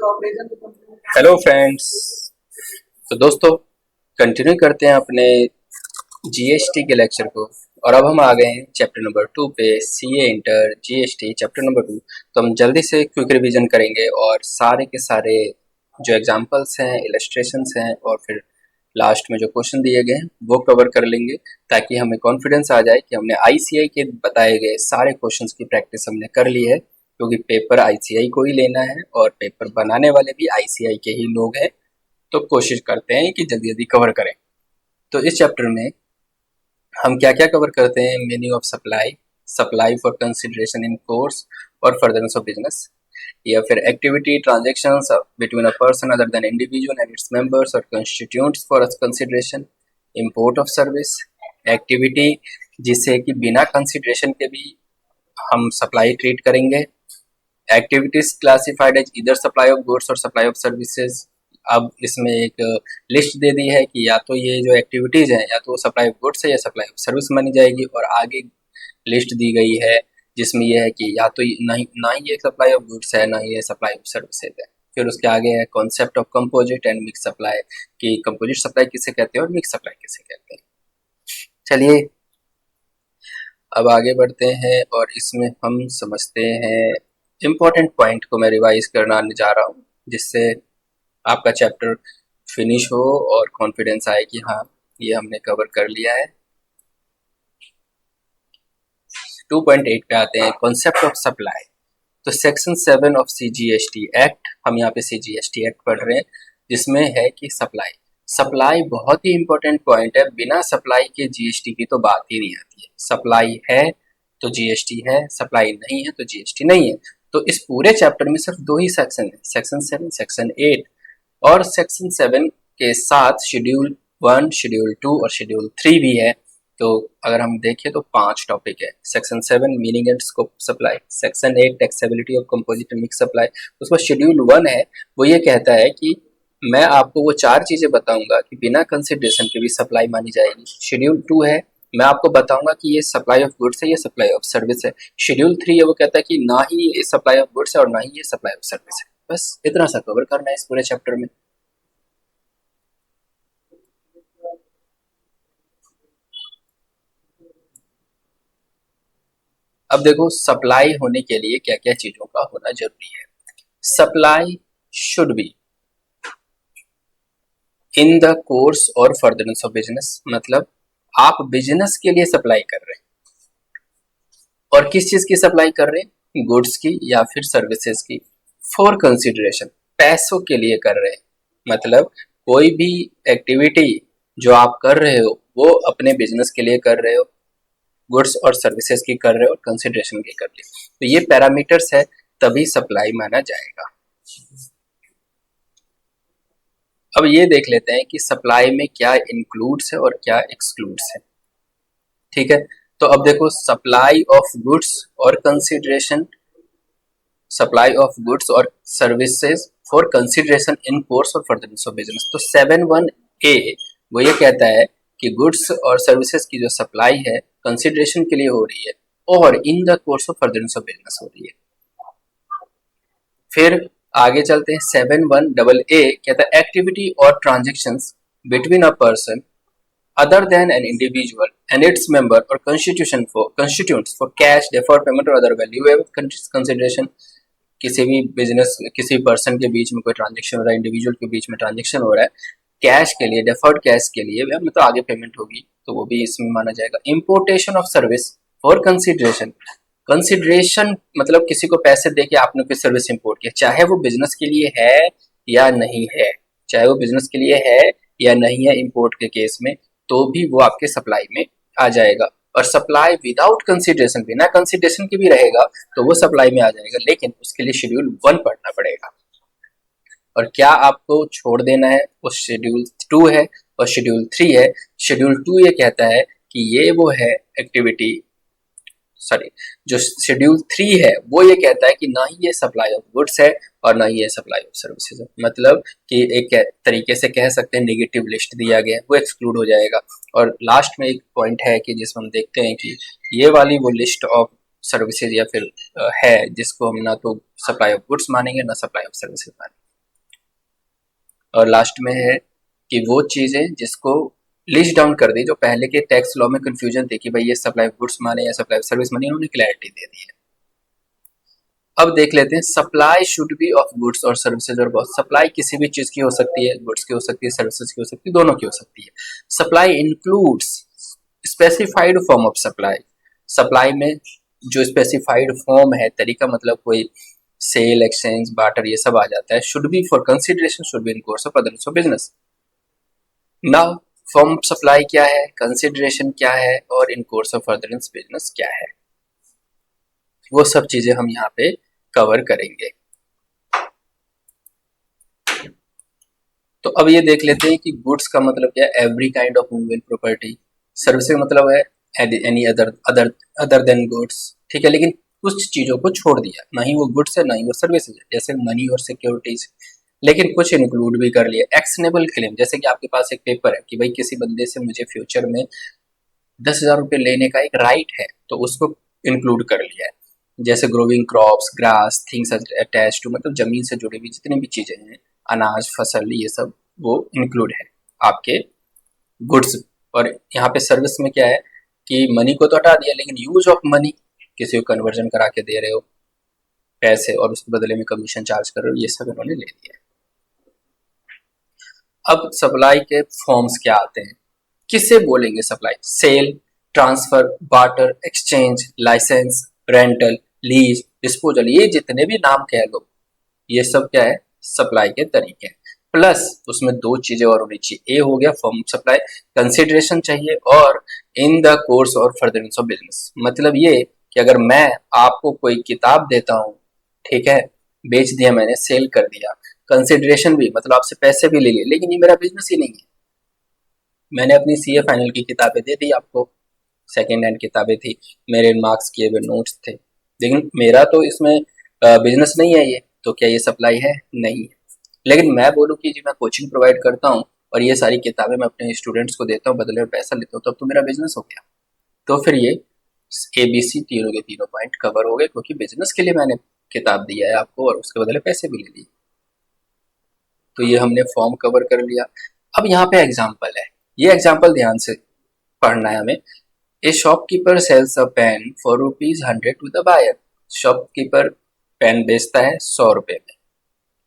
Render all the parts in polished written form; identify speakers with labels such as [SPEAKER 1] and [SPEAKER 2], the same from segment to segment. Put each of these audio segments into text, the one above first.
[SPEAKER 1] Hello friends. तो दोस्तों, continue करते हैं अपने जीएसटी के लेक्चर को। और अब हम आ गए हैं चैप्टर नंबर 2 पे, CA inter GST chapter number 2। तो हम जल्दी से क्विक रिवीजन करेंगे और सारे के सारे जो एग्जांपल्स हैं, इलस्ट्रेशंस हैं और फिर लास्ट में जो क्वेश्चन दिए गए हैं वो कवर कर लेंगे, ताकि हमें कॉन्फिडेंस आ जाए कि हमने आईसीआई के बताए गए सारे क्वेश्चंस की प्रैक्टिस हमने कर ली है, क्योंकि पेपर आईसीआई को ही लेना है और पेपर बनाने वाले भी आईसीआई के ही लोग हैं। तो कोशिश करते हैं कि जल्दी जल्दी कवर करें। तो इस चैप्टर में हम क्या क्या कवर करते हैं? Meaning of supply, supply for consideration in course और फर्दरेंस ऑफ बिजनेस, या फिर activity transactions between a person other than individual and its members और constituents for consideration, import of service, activity जिसे कि बिना कंसिडरेशन के भी हम सप्लाई ट्रीट करेंगे, activities classified as either supply of goods और सप्लाई ऑफ सर्विसेज। अब इसमें एक लिस्ट दे दी है कि या तो ये जो एक्टिविटीज हैं या तो सप्लाई ऑफ गुड्स है या सप्लाई ऑफ सर्विस मानी जाएगी, और आगे लिस्ट दी गई है जिसमें यह है कि या तो ना ही ये सप्लाई ऑफ गुड्स है, ना ही ये सप्लाई ऑफ सर्विसेज है। फिर उसके आगे है concept of composite and mix supply, कि कंपोजिट सप्लाई किसे कहते हैं और मिक्स सप्लाई किसे कहते हैं। चलिए अब आगे बढ़ते हैं और इसमें हम समझते हैं इम्पोर्टेंट पॉइंट को। मैं रिवाइज करने जा रहा हूँ जिससे आपका चैप्टर फिनिश हो और कॉन्फिडेंस आए कि हाँ ये हमने कवर कर लिया है। 2.8 पे आते हैं, कॉन्सेप्ट ऑफ सप्लाई। तो सेक्शन 7 ऑफ सीजीएसटी एक्ट, हम यहाँ पे सीजीएसटी एक्ट पढ़ रहे हैं, जिसमें है कि सप्लाई बहुत ही इंपॉर्टेंट पॉइंट है। बिना सप्लाई के जीएसटी की तो बात ही नहीं आती है। सप्लाई है तो जीएसटी है, सप्लाई नहीं है तो जीएसटी नहीं है। तो इस पूरे चैप्टर में सिर्फ दो ही सेक्शन है, सेक्शन 7, सेक्शन 8। और सेक्शन 7 के साथ शेड्यूल 1, शेड्यूल 2 और शेड्यूल 3 भी है। तो अगर हम देखें तो 5 टॉपिक है। Section 7 meaning and scope supply, section 8 taxability of composite and mix supply. उसमें शेड्यूल 1 है, वो ये कहता है कि मैं आपको वो 4 चीजें बताऊंगा कि बिना कंसिडरेशन के भी सप्लाई मानी जाएगी। शेड्यूल 2 है, मैं आपको बताऊंगा कि ये सप्लाई ऑफ गुड्स है, ये सप्लाई ऑफ सर्विस है। शेड्यूल 3 है, वो कहता है कि ना ही ये सप्लाई ऑफ गुड्स है और ना ही ये सप्लाई ऑफ सर्विस है। बस इतना सा कवर करना है इस पूरे चैप्टर में। अब देखो, सप्लाई होने के लिए क्या क्या चीजों का होना जरूरी है। Supply should be in the course और फर्दरेंस ऑफ बिजनेस, मतलब आप बिजनेस के लिए सप्लाई कर रहे हैं। और किस चीज की सप्लाई कर रहे हैं? गुड्स की या फिर सर्विसेज की। फॉर कंसिडरेशन, पैसों के लिए कर रहे हैं, मतलब कोई भी एक्टिविटी जो आप कर रहे हो वो अपने बिजनेस के लिए कर रहे हो, गुड्स और सर्विसेज की कर रहे हो और कंसिडरेशन की कर रहे हो। तो ये पैरामीटर्स है, तभी सप्लाई माना जाएगा। अब ये देख लेते हैं कि सप्लाई में क्या इंक्लूड्स है और क्या एक्सक्लूड्स है। ठीक है, तो अब देखो, सप्लाई ऑफ गुड्स और कंसिडरेशन, सप्लाई ऑफ गुड्स और services for consideration in course और फर्दरेंस ऑफ बिजनेस। तो 7(1)(a) वो ये कहता है कि गुड्स और सर्विसेज की जो सप्लाई है कंसिडरेशन के लिए हो रही है और इन the course of furtherance of business हो रही है। फिर आगे चलते हैं, 7(1)(a) कहता है एक्टिविटी और transactions between a person other than an individual and its member or constituents for cash, deferred payment or other valuable consideration। किसी भी बिजनेस, किसी पर्सन के बीच में कोई ट्रांजेक्शन हो रहा है, इंडिविजुअल के बीच में ट्रांजेक्शन हो रहा है कैश के लिए, डेफर्ड कैश के लिए, मतलब आगे पेमेंट होगी तो वो भी इसमें माना जाएगा। Importation of service for consideration, consideration मतलब किसी को पैसे दे के आपने कोई सर्विस इंपोर्ट किया, चाहे वो बिजनेस के लिए है या नहीं है, चाहे वो बिजनेस के लिए है या नहीं है इंपोर्ट के केस में, तो भी वो आपके सप्लाई में आ जाएगा। और सप्लाई विदाउट कंसिडरेशन, बिना कंसिडरेशन के भी रहेगा तो वो सप्लाई में आ जाएगा, लेकिन उसके लिए शेड्यूल 1 पढ़ना पड़ेगा। और क्या आपको छोड़ देना है, वो शेड्यूल 2 है और शेड्यूल 3 है। शेड्यूल 2 ये कहता है कि ये वो है एक्टिविटी, सॉरी, जो शेड्यूल 3 है वो ये कहता है कि ना ही ये सप्लाई ऑफ गुड्स है और ना ही ये सप्लाई ऑफ सर्विसेज है। मतलब कि एक तरीके से कह सकते हैं नेगेटिव लिस्ट दिया गया है, वो एक्सक्लूड हो जाएगा। और लास्ट में एक पॉइंट है कि जिसमें हम देखते हैं कि ये वाली वो लिस्ट ऑफ सर्विसेज या फिर है जिसको हम ना तो सप्लाई ऑफ गुड्स मानेंगे ना सप्लाई ऑफ सर्विसेज मानेंगे। और लास्ट में है कि वो चीजें जिसको लिस्ट डाउन कर दी, जो पहले के टैक्स लॉ में कंफ्यूजन थी कि भाई ये सप्लाई गुड्स माने या सप्लाई सर्विस माने, उन्होंने क्लैरिटी दे दी है। अब देख लेते हैं supply should be of goods और सर्विसेज। और बहुत सप्लाई किसी भी चीज की हो सकती है, गुड्स की हो सकती है, सर्विसेज की हो सकती है, दोनों की हो सकती है। Supply includes specified form of supply. Supply में जो स्पेसिफाइड फॉर्म है, तरीका मतलब कोई सेल, एक्सचेंज, बार्टर, ये सब आ जाता है। Should be for consideration, should be in course of other of business. Now form of supply क्या है, कंसिडरेशन क्या है और इन कोर्स ऑफ अदर बिजनेस क्या है, वो सब चीजें हम यहाँ पे कवर करेंगे। तो अब ये देख लेते हैं कि गुड्स का मतलब क्या है, every kind of movable property. Service का मतलब है any other other other than goods, ठीक है। लेकिन कुछ चीजों को छोड़ दिया, ना ही वो गुड्स है ना ही वो सर्विसेज है, जैसे मनी और सिक्योरिटीज। लेकिन कुछ इंक्लूड भी कर लिया। एक्शनेबल क्लेम, जैसे कि आपके पास एक पेपर है कि भाई किसी बंदे से मुझे फ्यूचर में 10,000 रुपये लेने का एक राइट है, तो उसको इंक्लूड कर लिया है। जैसे growing crops, grass, things attach to, मतलब जमीन से जुड़ी हुई जितनी भी चीजें हैं, अनाज, फसल, ये सब वो इंक्लूड है आपके गुड्स। और यहाँ पे सर्विस में क्या है कि मनी को तो हटा दिया, लेकिन यूज ऑफ मनी, किसी को कन्वर्जन करा के दे रहे हो पैसे और उसके बदले में कमीशन चार्ज कर रहे हो, ये सब इन्होंने ले दिया। अब सप्लाई के फॉर्म्स क्या आते हैं, किससे बोलेंगे supply? Sale, transfer, barter, exchange, licence, rental, lease, disposal, ये जितने भी नाम कह लो, ये सब क्या है, सप्लाई के तरीके हैं। प्लस उसमें दो चीजें और होनी चाहिए। ए हो गया फॉर्म सप्लाई, कंसिडरेशन चाहिए, और इन द कोर्स और फर्दरेंस ऑफ बिजनेस। मतलब ये कि अगर मैं आपको कोई किताब देता हूँ, ठीक है, बेच दिया मैंने, सेल कर दिया, कंसिडरेशन भी मतलब आपसे पैसे भी ले लिए, लेकिन ये मेरा बिजनेस ही नहीं है। मैंने अपनी सीए फाइनल की किताबें दे दी आपको, सेकेंड हैंड किताबें थी, मेरे मार्क्स किए हुए नोट्स थे, लेकिन मेरा तो इसमें बिजनेस नहीं है ये, तो क्या ये सप्लाई है? नहीं है। लेकिन मैं बोलूँ कि जी मैं कोचिंग प्रोवाइड करता हूँ और ये सारी किताबें मैं अपने स्टूडेंट्स को देता हूँ, बदले में पैसा लेता हूँ, तब तो मेरा बिजनेस हो गया। तो फिर ये ABC तीनों के तीनों पॉइंट कवर हो गए, क्योंकि बिजनेस के लिए मैंने किताब दिया है आपको और उसके बदले पैसे भी ले लिए। तो ये हमने फॉर्म कवर कर लिया। अब यहाँ पे एग्जाम्पल है, ये एग्जाम्पल ध्यान से पढ़ना है हमें। A shopkeeper sells a pen for ₹100 to the buyer. Shopkeeper pen बेचता है 100 रुपए में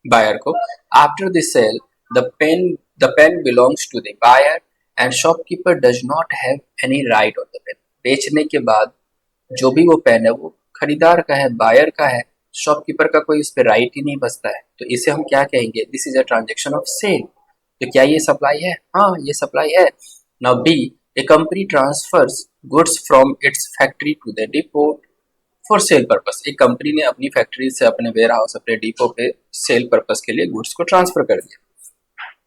[SPEAKER 1] बायर को। After the sale the pen belongs to the buyer and shopkeeper does not have any right on the pen. बेचने के बाद जो भी वो पेन है वो खरीदार का है, बायर का है, शॉपकीपर का कोई इस पे राइट ही नहीं बचता है। तो इसे हम क्या कहेंगे? This is a transaction of sale. तो क्या ये सप्लाई है? हाँ, ये सप्लाई है। Now B, a company transfers goods from its factory to the depot for sale purpose. एक कंपनी ने अपनी फैक्ट्री से अपने वेयर हाउस, अपने डिपो पे सेल पर्पस के लिए गुड्स को ट्रांसफर कर दिया।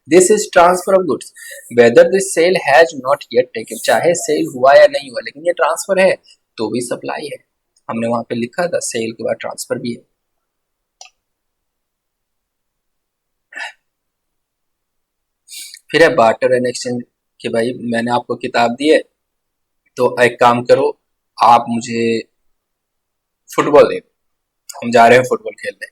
[SPEAKER 1] This is transfer of goods whether this sale has not yet taken. चाहे सेल हुआ या नहीं हुआ, लेकिन ये ट्रांसफर है तो भी सप्लाई है। हमने वहां पे लिखा था सेल के बाद ट्रांसफर भी है। फिर है बार्टर एंड एक्सचेंज, कि भाई मैंने आपको किताब दी है, तो एक काम करो, आप मुझे फुटबॉल दे दो, हम जा रहे हैं फुटबॉल खेलने।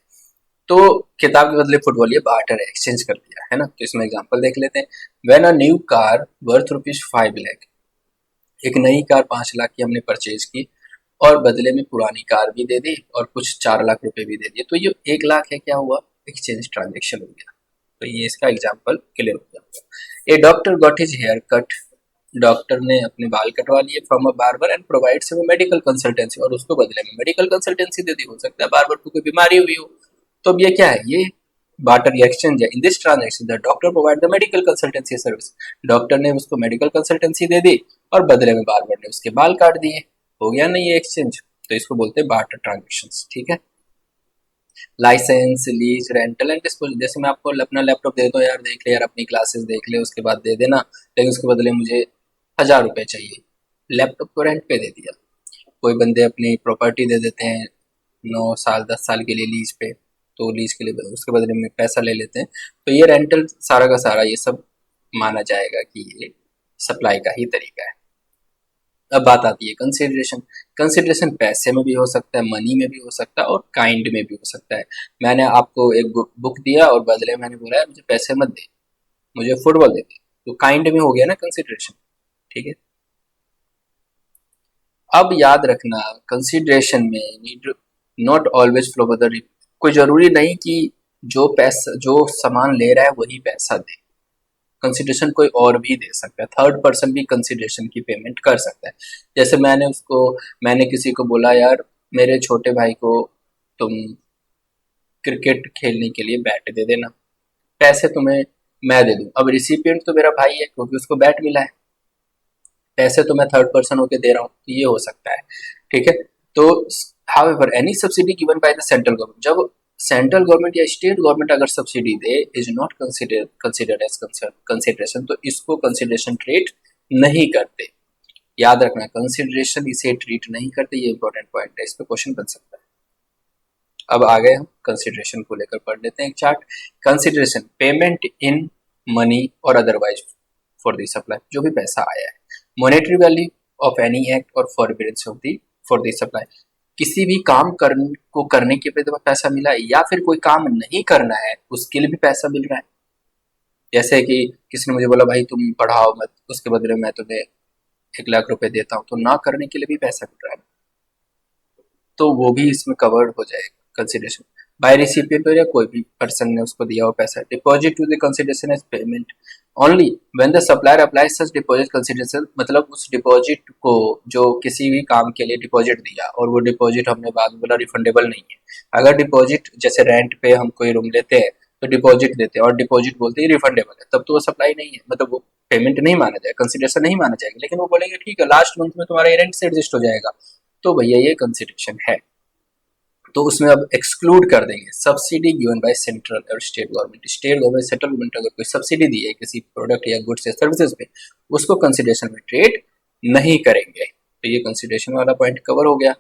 [SPEAKER 1] तो किताब के बदले फुटबॉल, ये बार्टर है, एक्सचेंज कर दिया है ना। तो इसमें एग्जांपल देख लेते हैं। When a new car worth ₹5 lakh, एक नई कार 5 लाख की हमने परचेज की और बदले में पुरानी कार भी दे दी और कुछ 4 लाख रुपए भी दे दिए, तो ये 1 लाख है, क्या हुआ? एक्सचेंज ट्रांजेक्शन हो गया। तो ये इसका एग्जाम्पल क्लियर हो गया। A doctor got his hair cut, doctor ने अपने बाल कटवा लिए from a barber and provides him medical consultancy, और उसको बदले में मेडिकल कंसल्टेंसी दे दी। हो सकता है बार्बर को कोई बीमारी हुई हो, तो अब ये क्या है? ये बार्टर या एक्सचेंज है। In this transaction the doctor provide the medical consultancy service. Doctor ने उसको मेडिकल कंसल्टेंसी दे दी और बदले में बार्बर ने उसके बाल काट दिए। हो गया ना ये एक्सचेंज? तो इसको बोलते हैं बार्टर ट्रांजेक्शंस, ठीक है। Licence, lease, rental and disposal, जैसे मैं आपको अपना लैपटॉप दे दो, यार देख ले, यार अपनी क्लासेस देख ले, उसके बाद दे देना, लेकिन उसके बदले मुझे 1,000 रुपए चाहिए। लैपटॉप को रेंट पे दे दिया। कोई बंदे अपनी प्रॉपर्टी दे देते हैं 9 साल 10 साल के लिए लीज पे, तो लीज के लिए उसके बदले में पैसा ले लेते हैं। तो ये रेंटल सारा का सारा ये सब माना जाएगा कि ये सप्लाई का ही तरीका है। अब बात आती है कंसिडरेशन। कंसिडरेशन पैसे में भी हो सकता है, मनी में भी हो सकता है और काइंड में भी हो सकता है। मैंने आपको एक बुक दिया और बदले में मैंने बोला है मुझे पैसे मत दे, मुझे फुटबॉल दे दे, तो काइंड में हो गया ना कंसिडरेशन। ठीक है, अब याद रखना कंसिडरेशन में need not always flow the, कोई जरूरी नहीं कि जो पैसा जो सामान ले रहा है वही पैसा दे। कंसिडरेशन कोई और भी दे सकता है, थर्ड पर्सन भी कंसिडरेशन की पेमेंट कर सकता है। जैसे मैंने किसी को बोला, यार मेरे छोटे भाई को तुम क्रिकेट खेलने के लिए बैट दे देना, पैसे तुम्हें मैं दे दूं। अब रिसिपिएंट तो मेरा भाई है क्योंकि उसको बैट मिला है, पैसे तो मैं थर्ड पर्सन होके दे रहा हूँ, तो ये हो सकता है। ठीक है, तो however any subsidy given by the central government, जब सेंट्रल गवर्नमेंट या स्टेट गवर्नमेंट अगर सब्सिडी दे, is not considered as consideration, तो इसको कंसिडरेशन ट्रीट नहीं करते। याद रखना, कंसिडरेशन इसे ट्रीट नहीं करते, ये इंपॉर्टेंट पॉइंट है, इस पे क्वेश्चन बन सकता है। अब आ गए हम कंसिडरेशन को लेकर, पढ़ लेते हैं एक chart. Consideration payment in money और अदरवाइज फॉर द सप्लाई, जो भी पैसा आया है। Monetary value of any act और forbearance of the for the supply, किसी भी काम को करने के लिए पैसा मिला है, या फिर कोई काम नहीं करना है उसके लिए भी पैसा मिल रहा है। जैसे कि किसी ने मुझे बोला, भाई तुम पढ़ाओ मत, उसके बदले मैं तुम्हें 1 लाख रुपए देता हूँ, तो ना करने के लिए भी पैसा मिल रहा है, तो वो भी इसमें कवर्ड हो जाएगा कंसिडरेशन। बाय रिसिपिएंट या कोई भी पर्सन ने उसको दिया हुआ पैसा। Deposit to the consideration as payment only when the supplier applies such deposit consideration, मतलब उस डिपॉजिट को, जो किसी भी काम के लिए डिपॉजिट दिया और वो डिपॉजिट हमने बाद में बोला रिफंडेबल नहीं है। अगर डिपॉजिट, जैसे रेंट पे हम कोई रूम लेते हैं तो डिपॉजिट देते हैं और डिपॉजिट बोलते हैं रिफंडेबल है, तब तो वो सप्लाई नहीं है, मतलब वो पेमेंट नहीं माना जाएगा, कंसिडरेशन नहीं माना जाएगा। लेकिन वो बोलेंगे ठीक है लास्ट मंथ में तुम्हारा रेंट से एडजस्ट हो जाएगा, तो भैया ये कंसिडरेशन है, तो उसमें अब एक्सक्लूड कर देंगे। सब्सिडी गिवन बाय सेंट्रल और स्टेट गवर्नमेंट, सेंट्रल गवर्नमेंट अगर कोई सब्सिडी दी है किसी प्रोडक्ट या गुड्स या सर्विसेज पे, उसको कंसिडरेशन में ट्रीट नहीं करेंगे। तो ये कंसिडरेशन वाला पॉइंट कवर हो गया।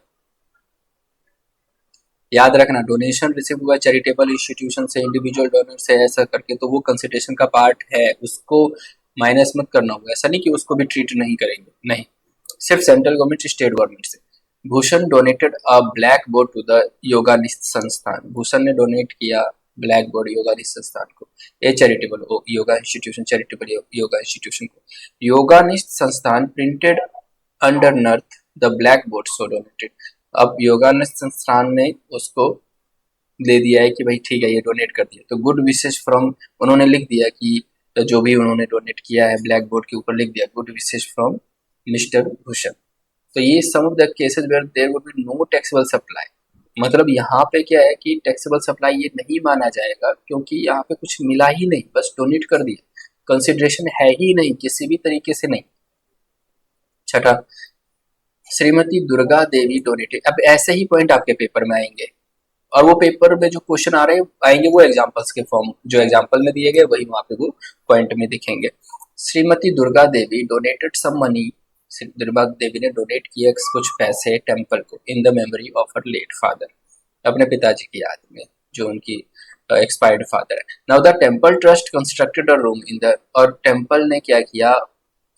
[SPEAKER 1] याद रखना, डोनेशन रिसीव हुआ चैरिटेबल इंस्टीट्यूशन से, इंडिविजुअल डोनर से, ऐसा करके, तो वो कंसिडरेशन का पार्ट है, उसको माइनस मत करना होगा। ऐसा नहीं कि उसको भी ट्रीट नहीं करेंगे, नहीं, सिर्फ सेंट्रल गवर्नमेंट स्टेट गवर्नमेंट से। Bhushan donated a blackboard to the Yoganist Sansthan, Bhushan ने डोनेट किया ब्लैक बोर्ड योगानिस्ट संस्थान को, a charitable yoga institution, charitable yoga institution को। Yoganist Sansthan printed underneath the blackboard so donated, अब योगानिस्ट संस्थान ने उसको दे दिया है कि भाई ठीक है ये डोनेट कर दिया, तो गुड विशेष फ्रॉम, उन्होंने लिख दिया कि तो जो भी उन्होंने डोनेट किया है ब्लैक बोर्ड के ऊपर लिख दिया good wishes from Mr Bhushan. तो ये some of the cases where there would be no taxable supply, मतलब यहाँ पे क्या है कि टैक्सेबल सप्लाई ये नहीं माना जाएगा क्योंकि यहाँ पे कुछ मिला ही नहीं, बस डोनेट कर दिया, कंसिडरेशन है ही नहीं किसी भी तरीके से नहीं। छठा, श्रीमती दुर्गा देवी डोनेटेड, अब ऐसे ही पॉइंट आपके पेपर में आएंगे और वो पेपर में जो क्वेश्चन आ रहे हैं आएंगे वो एग्जाम्पल्स के फॉर्म, जो एग्जाम्पल में दिए गए वही वहां पे वो पॉइंट में दिखेंगे। Shrimati Durga Devi donated some money, Durga Devi ने डोनेट किए कुछ पैसे टेम्पल को in the memory of her late father, अपने पिताजी की याद में जो उनकी एक्सपायर्ड फादर है। Now the temple trust constructed a room in the, और टेम्पल ने क्या किया,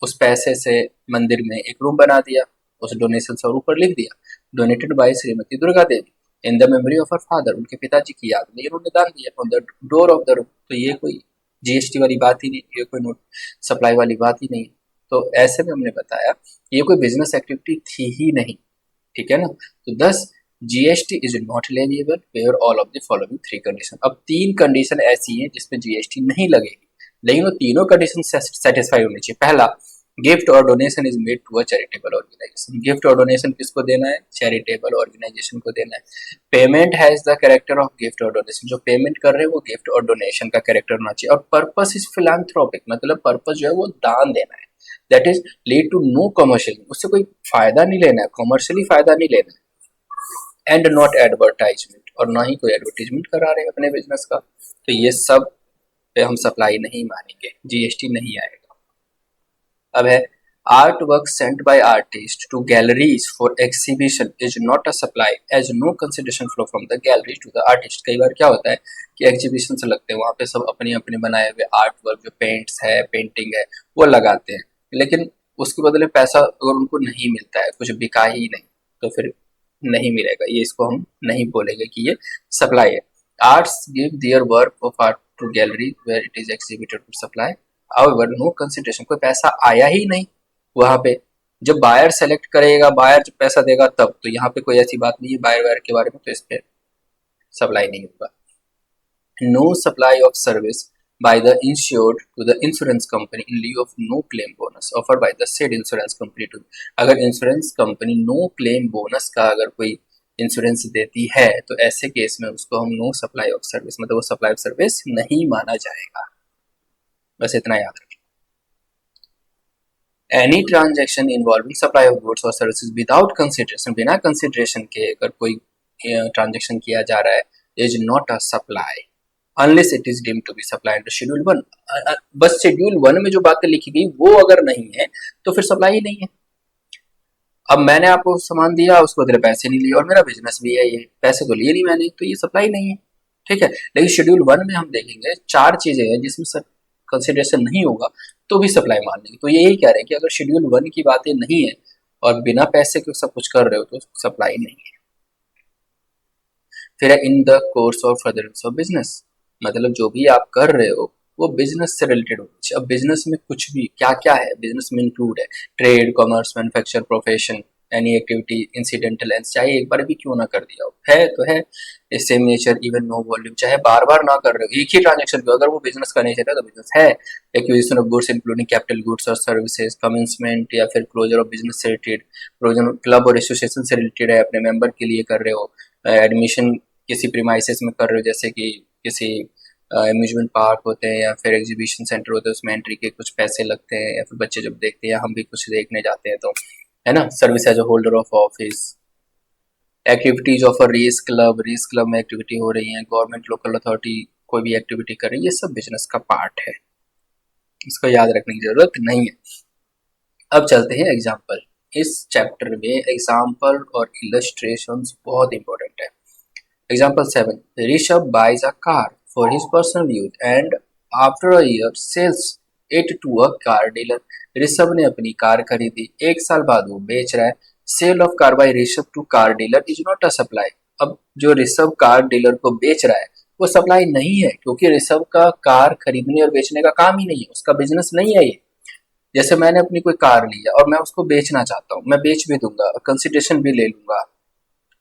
[SPEAKER 1] उस पैसे से मंदिर में एक रूम बना दिया, उस डोनेशन से, और ऊपर लिख दिया donated bye Shrimati Durga Devi in the memory of her father, उनके पिताजी की याद में इन्होंने दान दिया on the door of the room. तो ये कोई जीएसटी वाली बात ही नहीं, ये कोई नोट सप्लाई वाली बात ही नहीं। तो ऐसे में हमने बताया ये कोई बिजनेस एक्टिविटी थी ही नहीं, ठीक है ना। तो 10 GST is not leviable where all of the following 3 condition, अब 3 कंडीशन ऐसी हैं जिसमें जीएसटी नहीं लगेगी, लेकिन वो तीनों कंडीशन सेटिस्फाई होनी चाहिए। पहला, गिफ्ट और donation is made to a charitable organisation, gift और डोनेशन किसको देना है, चैरिटेबल ऑर्गेनाइजेशन को देना है। Payment has the character of gift और डोनेशन, जो पेमेंट कर रहे हैं वो गिफ्ट और डोनेशन का कैरेक्टर होना चाहिए। और पर्पस इज फिलैंथ्रोपिक, मतलब पर्पस जो है वो दान देना है, that is lead to no commercial, उससे कोई फायदा नहीं लेना है, कमर्शियली फायदा नहीं लेना है। एंड नॉट एडवर्टाइजमेंट, और ना ही कोई एडवर्टीजमेंट करा रहे हैं अपने बिजनेस का, तो ये सब पे हम सप्लाई नहीं मानेंगे, जीएसटी नहीं आएगा। अब है art work sent by artist to galleries for exhibition is not a supply as no consideration flow from the gallery to the artist. कई बार क्या होता है कि एग्जीबिशन से लगते हैं, वहाँ पे सब अपने अपने बनाए हुए आर्ट वर्क, जो पेंट्स है, पेंटिंग है, वो लगाते हैं, लेकिन उसके बदले पैसा अगर उनको नहीं मिलता है, कुछ बिका ही नहीं, तो फिर नहीं मिलेगा, ये इसको हम नहीं बोलेंगे कि ये सप्लाई है। Arts give their work of art to gallery where it is exhibited for supply. However, no consideration, कोई पैसा आया ही नहीं वहां पे। जब बायर सेलेक्ट करेगा, बायर जब पैसा देगा तब, तो यहाँ पे कोई ऐसी बात नहीं है बायर वायर के बारे में, तो इस पे सप्लाई नहीं होगा। No supply of service by the insured to the insurance company in lieu of no claim bonus offered by the said insurance company to। अगर insurance company no claim bonus का अगर कोई इंश्योरेंस देती है तो ऐसे केस में उसको हम नो सप्लाई ऑफ सर्विस, मतलब वो सप्लाई ऑफ सर्विस नहीं माना जाएगा। बस इतना याद रखें। Any transaction involving supply of goods और सर्विसेज विदाउट कंसिडरेशन, बिना कंसिडरेशन के अगर कोई ट्रांजेक्शन किया जा रहा है, is not a supply unless it is deemed to be supply under schedule 1। बस शेड्यूल 1 में जो बातें लिखी गई वो अगर नहीं है तो फिर सप्लाई ही नहीं है। अब मैंने आपको सामान दिया, उसको बदले पैसे नहीं लिए, और मेरा बिजनेस भी है, ये पैसे तो लिए नहीं मैंने, तो ये सप्लाई नहीं है, ठीक है। लेकिन शेड्यूल 1 में हम देखेंगे 4 चीजें हैं जिसमें सब कंसिडरेशन नहीं होगा तो भी सप्लाई मान लेंगे। तो यही कह रहे हैं कि अगर शेड्यूल 1 की बातें नहीं है और बिना पैसे के सब कुछ कर रहे हो तो सप्लाई नहीं है। फिर इन the course of furtherance of business, मतलब जो भी आप कर रहे हो वो बिजनेस से रिलेटेड होना चाहिए। अब बिजनेस में कुछ भी क्या क्या है, बिजनेस में इंक्लूड है trade, commerce, manufacture, profession, any activity incidental and, चाहे एक बार भी क्यों ना कर दिया हो, है तो है। Same nature even know volume, चाहे बार बार ना कर रहे हो, एक ही ट्रांजेक्शन को, अगर वो बिजनेस का नेचर है तो बिजनेस है। Acquisition of goods including capital goods और सर्विसेज, कमेंसमेंट या फिर क्लोजर ऑफ बिजनेस से रिलेटेड, प्रोविजन क्लब और एसोसिएशन से रिलेटेड है, अपने मेंबर के लिए कर रहे हो, एडमिशन किसी प्रीमाइसेस में कर रहे हो, जैसे कि किसी अम्यूजमेंट पार्क होते हैं या फिर एग्जीबिशन सेंटर होते हैं, उसमें एंट्री के कुछ पैसे लगते हैं, या फिर बच्चे जब देखते हैं, हम भी कुछ देखने जाते हैं तो, है ना। Service as a holder of office, activities of a race club में एक्टिविटी हो रही है, गवर्नमेंट लोकल अथॉरिटी कोई भी एक्टिविटी कर रही है, ये सब बिजनेस का पार्ट है, इसको याद रखने की जरूरत नहीं है। अब चलते हैं एग्जाम्पल। इस चैप्टर में एग्जाम्पल और इलस्ट्रेशंस बहुत इंपॉर्टेंट है। Example 7. Rishabh buys a car for his personal use and after a year sells it to a car dealer. Rishabh ने अपनी कार खरीदी, 1 साल बाद वो बेच रहा है। Sale of car by Rishabh to car dealer is not a supply. अब जो ऋषभ कार डीलर को बेच रहा है वो सप्लाई नहीं है, क्योंकि ऋषभ का कार खरीदने और बेचने का काम ही नहीं है, उसका बिजनेस नहीं है ये। जैसे मैंने अपनी कोई कार ली है और मैं उसको बेचना चाहता हूँ, मैं बेच भी दूंगा और कंसिडरेशन भी ले लूंगा,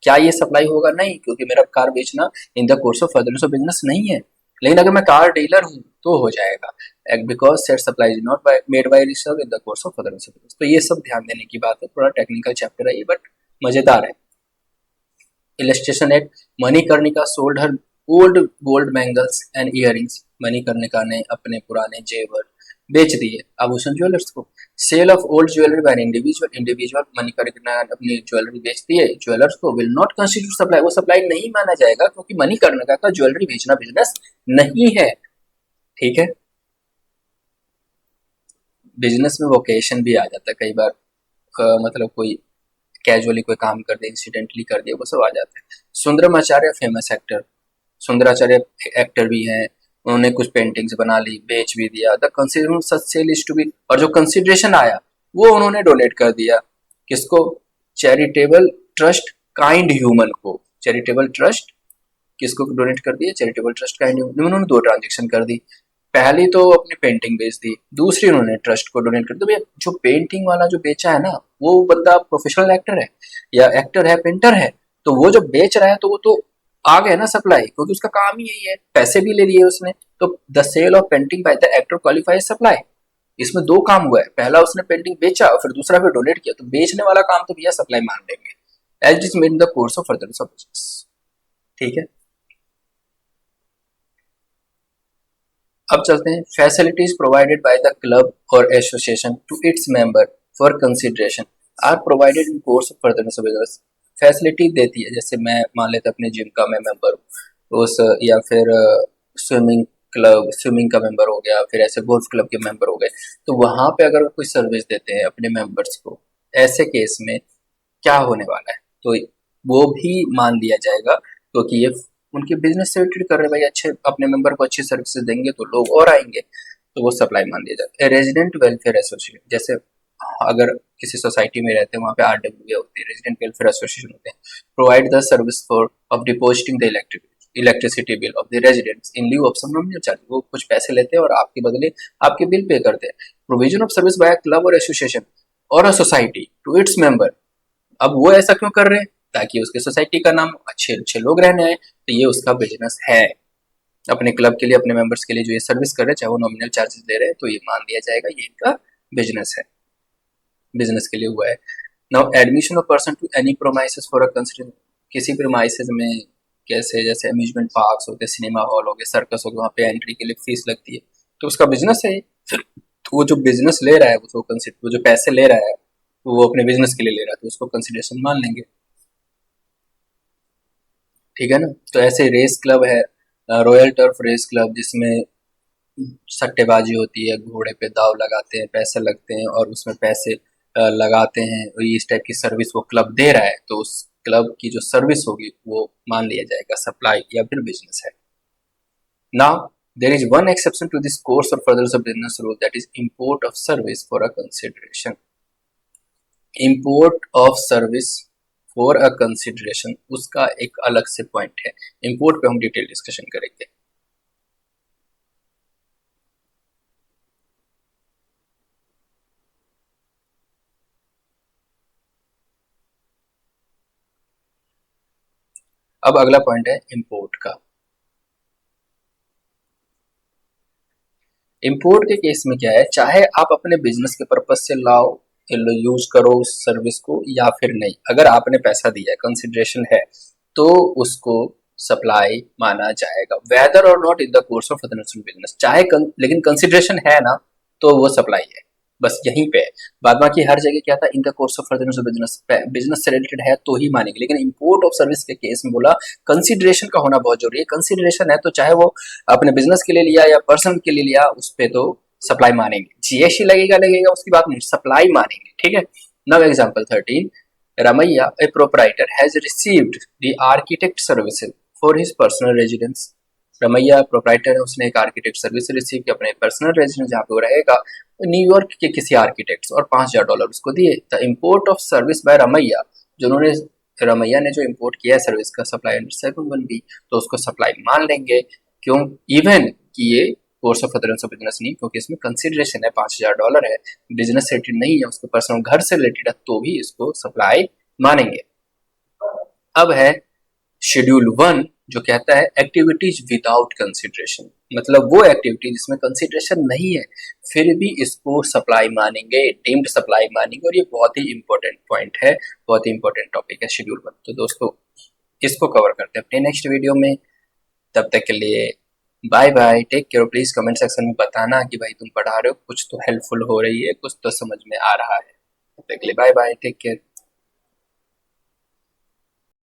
[SPEAKER 1] क्या ये सप्लाई होगा? नहीं, क्योंकि मेरा कार बेचना इन the course of furtherance of business नहीं है। लेकिन अगर मैं कार डीलर हूं तो हो जाएगा, because set supply is not made by reserve in the course of furtherance of business. तो ये सब ध्यान देने की बात है, थोड़ा टेक्निकल चैप्टर है ये, बट मजेदार है। Illustration eight Manikarnika sold her old gold bangles and earrings. Manikarnika ने अपने पुराने जेवर बेच दिए आभूषण ज्वेलर्स को। Sale of old jewellery by individual Manikarnika ने अपनी ज्वेलरी बेच दी है ज्वेलर्स को, विल नॉट कंस्टिट्यूट सप्लाई, वो सप्लाई नहीं माना जाएगा क्योंकि मणिकर्णिका का ज्वेलरी बेचना बिजनेस नहीं है, ठीक है। बिजनेस में वोकेशन भी आ जाता है कई बार, मतलब कोई कैजुअली कोई काम कर दे, इंसिडेंटली कर दिया, वो सब आ जाता है। सुंदरम आचार्य फेमस एक्टर, सुंदराचार्य एक्टर भी हैं, उन्होंने कुछ पेंटिंग्स बना ली, बेच भी दिया। The consideration such sale is to be, और जो कंसिडरेशन आया वो उन्होंने डोनेट कर दिया, किसको? चैरिटेबल ट्रस्ट काइंड ह्यूमन को। चैरिटेबल ट्रस्ट किसको डोनेट कर दिया? Charitable trust kind human. उन्होंने 2 ट्रांजेक्शन कर दी, पहली तो अपनी पेंटिंग बेच दी, दूसरी उन्होंने ट्रस्ट को डोनेट कर दिया। जो पेंटिंग वाला जो बेचा है ना, वो बंदा प्रोफेशनल एक्टर है या एक्टर है, पेंटर है, तो वो जो बेच रहा है तो वो तो आ गया ना सप्लाई, क्योंकि उसका काम ही यही है, पैसे भी ले लिए उसने। तो the sale of painting by the actor qualifies supply. इसमें 2 काम हुआ है, पहला उसने पेंटिंग बेचा और फिर दूसरा फिर डोनेट किया, तो बेचने वाला काम तो भैया सप्लाई मान लेंगे, as is made in the course of furtherance of business, ठीक है। अब चलते हैं, facilities provided by the club और association to its member for consideration are provided in course of furtherance of business. Facility देती है, जैसे मैं मान लेता अपने जिम का मैं मेंबर हूँ उस, या फिर स्विमिंग क्लब, स्विमिंग का मेंबर हो गया, फिर ऐसे गोल्फ क्लब के मेंबर हो गए, तो वहां पे अगर कोई सर्विस देते हैं अपने मेंबर्स को, ऐसे केस में क्या होने वाला है, तो वो भी मान लिया जाएगा, क्योंकि ये उनके बिजनेस से रिलेटेड कर रहे हैं भाई, अच्छे अपने मेंबर को अच्छी सर्विसेज देंगे तो लोग और आएंगे, तो वो सप्लाई मान दिया जाता है। रेजिडेंट वेलफेयर एसोसिएशन, जैसे अगर किसी सोसाइटी में रहते हैं वहाँ पे RWA होती है, रेजिडेंट वेलफेयर एसोसिएशन होते हैं, provide the service for of depositing the electric. Electricity bill of the residents in lieu of some nominal charge, वो कुछ पैसे लेते हैं और आपके बदले आपके बिल पे करते हैं। Provision of service by club और एसोसिएशन और a society to its member, अब वो ऐसा क्यों कर रहे हैं, ताकि उसके सोसाइटी का नाम अच्छे अच्छे लोग रहने आए, तो ये उसका बिजनेस है। अपने क्लब के लिए अपने मेंबर्स के लिए जो ये सर्विस कर रहे हैं, चाहे वो नॉमिनल चार्जेस ले रहे हैं, तो ये मान लिया जाएगा ये इनका बिजनेस है, बिजनेस के लिए हुआ है। Now admission of person to any premises for a consider, किसी प्रोमाइसेस में कैसे जैसे अम्यूजमेंट पार्क्स होते हैं, सिनेमा हॉल हो गए, सर्कस हो गए, वहाँ पे एंट्री के लिए फीस लगती है, तो उसका बिजनेस है। तो वो जो बिजनेस ले रहा है वो जो पैसे ले रहा है वो अपने बिजनेस के लिए ले रहा है, तो उसको कंसिडरेशन मान लेंगे, ठीक है ना। तो ऐसे रेस क्लब है, रॉयल टर्फ रेस क्लब, जिसमें सट्टेबाजी होती है, घोड़े पे दाव लगाते हैं, पैसे लगते हैं और उसमें पैसे लगाते हैं, और इस टाइप की सर्विस वो क्लब दे रहा है, तो उस क्लब की जो सर्विस होगी वो मान लिया जाएगा सप्लाई या फिर बिजनेस है। Now there is one exception to this course or furtherance of business rule, that is import of service for a consideration. import of service for a consideration, उसका एक अलग से पॉइंट है, इंपोर्ट पे हम डिटेल डिस्कशन करेंगे। अब अगला पॉइंट है इंपोर्ट का। इंपोर्ट के केस में क्या है, चाहे आप अपने बिजनेस के पर्पज से लाओ, यूज करो उस सर्विस को या फिर नहीं, अगर आपने पैसा दिया, कंसिडरेशन है, तो उसको सप्लाई माना जाएगा, वेदर और not in the course of business, चाहे लेकिन कंसिडरेशन है ना तो वो सप्लाई है, बस यहीं पे है। बाद बाकी हर जगह क्या था, इन the course of furtherance of business, business से रिलेटेड है तो ही मानेंगे, लेकिन इंपोर्ट ऑफ सर्विस के केस में बोला कंसिडरेशन का होना बहुत जरूरी है। कंसिडरेशन है तो चाहे वो अपने बिजनेस के लिए लिया या पर्सन के लिए लिया, उस पे तो सप्लाई मानेंगे, जीएसटी लगेगा लगेगा उसकी बात नहीं, सप्लाई मानेंगे, ठीक है। Now example 13, Ramaiya, a proprietor, has received the architect services for his personal residence. Ramaiah proprietor है, उसने एक आर्किटेक्ट सर्विस रिसीव की अपने पर्सनल रेजिडेंस जहाँ पे वो रहेगा न्यूयॉर्क के किसी आर्किटेक्ट, और $5,000 उसको दिए। The import of service by Ramaiah, जिन्होंने रमैया ने जो इम्पोर्ट किया है सर्विस का, सप्लाई अंडर 7(1)(b, तो उसको सप्लाई मान लेंगे, क्यों, इवन कि ये course of furtherance of business नहीं, क्योंकि इसमें कंसिडरेशन है, $5,000 है, बिजनेस से रिलेटेड नहीं है, उसके पर्सनल घर से रिलेटेड है, तो भी इसको सप्लाई मानेंगे। अब है शेड्यूल 1, जो कहता है एक्टिविटीज विदाउट कंसिडरेशन, मतलब वो एक्टिविटी जिसमें कंसिडरेशन नहीं है फिर भी इसको सप्लाई मानेंगे, डीम्ड सप्लाई मानेंगे, और ये बहुत ही इंपॉर्टेंट पॉइंट है, बहुत ही इंपॉर्टेंट टॉपिक है शेड्यूल 1। तो दोस्तों इसको कवर करते हैं अपने नेक्स्ट वीडियो में, तब तक के लिए bye bye, take care. Please comment section में बताना कि भाई तुम पढ़ा रहे हो, कुछ तो हेल्पफुल हो रही है, कुछ तो समझ में आ रहा है। तब तक के लिए बाय बाय, टेक केयर।